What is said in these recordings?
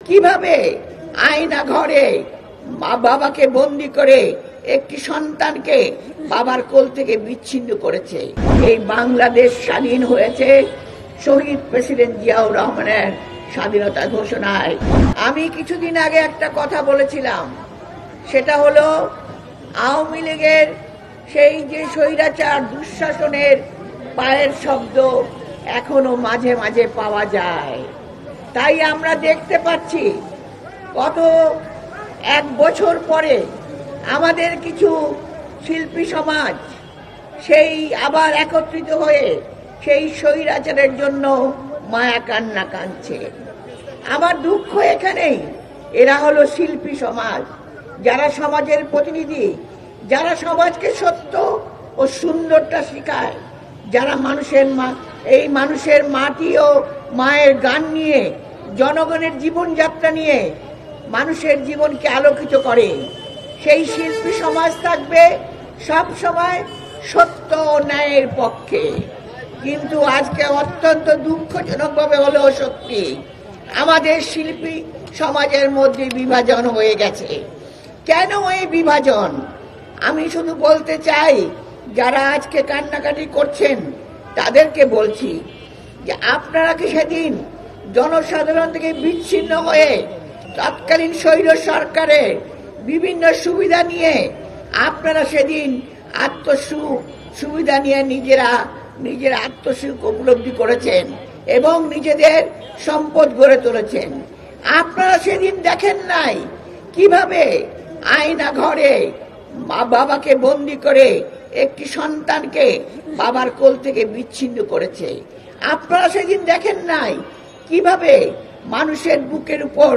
কিভাবে আয়না ঘরে বাবাকে বন্দি করে একটি সন্তানকে বাবার কোল থেকে বিচ্ছিন্ন করেছে। এই বাংলাদেশ স্বাধীন হয়েছে শহীদ প্রেসিডেন্ট জিয়াউর রহমানের স্বাধীনতা ঘোষণায়। আমি কিছুদিন আগে একটা কথা বলেছিলাম, সেটা হলো আওয়ামী লীগের সেই যে স্বৈরাচার দুঃশাসনের পায়ের শব্দ এখনো মাঝে মাঝে পাওয়া যায়। তাই আমরা দেখতে পাচ্ছি গত এক বছর পরে আমাদের কিছু শিল্পী সমাজ সেই আবার একত্রিত হয়ে সেই স্বৈরাচারের জন্য মায়া কান্না কাঁদছে। আমার দুঃখ এখানেই, এরা হলো শিল্পী সমাজ, যারা সমাজের প্রতিনিধি, যারা সমাজকে সত্য ও সুন্দরটা শেখায়, যারা মানুষের মাটি ও মায়ের গান নিয়ে, জনগণের জীবনযাত্রা নিয়ে মানুষের জীবনকে আলোকিত করে। সেই শিল্পী সমাজ থাকবে সব সময় সত্য ও ন্যায়ের পক্ষে। কিন্তু আজকে অত্যন্ত দুঃখজনকভাবে হলেও সত্যি, আমাদের শিল্পী সমাজের মধ্যে বিভাজন হয়ে গেছে। কেন এই বিভাজন? আমি শুধু বলতে চাই, যারা আজকে কান্নাকাটি করছেন তাদেরকে বলছি যে আপনারা কি সেদিন জনসাধারণ থেকে বিচ্ছিন্ন হয়ে তৎকালীন স্বৈর সরকারের বিভিন্ন সুবিধা নিয়ে আপনারা সেদিন সুবিধা নিয়ে নিজের আত্মসুখ উপলব্ধি করেছেন এবং নিজেদের সম্পদ গড়ে তুলেছেন? আপনারা সেদিন দেখেন নাই কিভাবে আয়না ঘরে বাবাকে বন্দি করে একটি সন্তানকে বাবার কোল থেকে বিচ্ছিন্ন করেছে? আপনারা সেদিন দেখেন নাই কিভাবে মানুষের বুকের উপর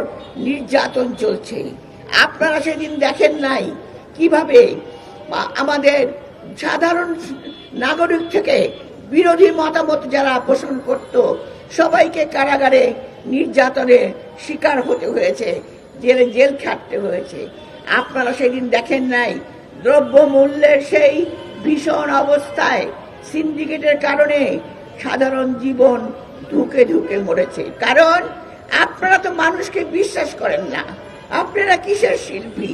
নির্যাতন চলছে? আপনারা সেদিন দেখেন নাই কিভাবে আমাদের সাধারণ নাগরিক থেকে বিরোধী মতামত যারা পোষণ করত সবাইকে কারাগারে নির্যাতনের শিকার হতে হয়েছে, জেল খাটতে হয়েছে? আপনারা সেদিন দেখেন নাই দ্রব্য মূল্যের সেই ভীষণ অবস্থায় সিন্ডিকেটের কারণে সাধারণ জীবন ধুকে ধুকে মরেছে? কারণ আপনারা তো মানুষকে বিশ্বাস করেন না। আপনারা কিসের শিল্পী?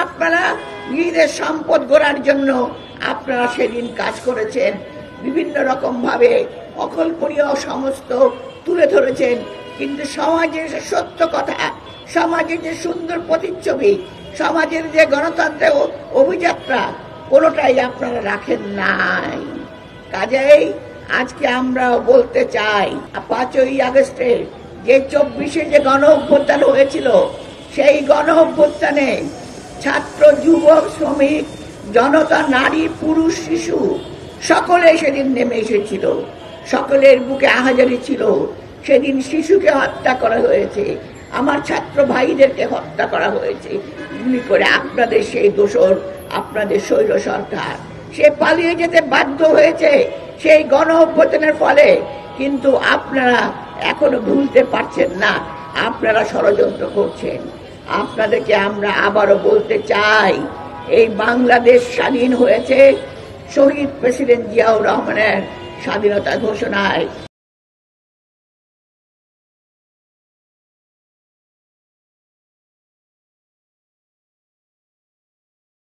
আপনারা নিজেদের সম্পদ গড়ার জন্য আপনারা সেদিন কাজ করেছেন, বিভিন্ন রকম ভাবে অকল্পনীয় সমস্ত তুলে ধরেছেন, কিন্তু সমাজের সত্য কথা, সমাজের যে সুন্দর প্রতিচ্ছবি, সমাজের যে গণতন্ত্রের অভিযাত্রা, কোনোটাই আপনারা রাখেন নাই। কাজেই আজকে আমরা বলতে চাই, 5ই আগস্টের যে 24-এ যে গণ অভ্যুত্থান হয়েছিল, সেই গণ অভ্যুত্থানে ছাত্র, যুবক, শ্রমিক, জনতা, নারী, পুরুষ, শিশু সকলে সেদিন নেমে এসেছিল। সকলের বুকে আহাজারি ছিল। সেদিন শিশুকে হত্যা করা হয়েছে, আমার ছাত্র ভাইদেরকে হত্যা করা হয়েছে গুলি করে। আপনাদের সেই দোসর, আপনাদের স্বৈর সরকার, সে পালিয়ে যেতে বাধ্য হয়েছে সেই গণ অভ্যুত্থানের ফলে। কিন্তু আপনারা এখনো ভুলতে পারছেন না, আপনারা ষড়যন্ত্র করছেন। আপনাদেরকে আমরা আবারও বলতে চাই, এই বাংলাদেশ স্বাধীন হয়েছে শহীদ প্রেসিডেন্ট জিয়াউর রহমানের স্বাধীনতা ঘোষণায়।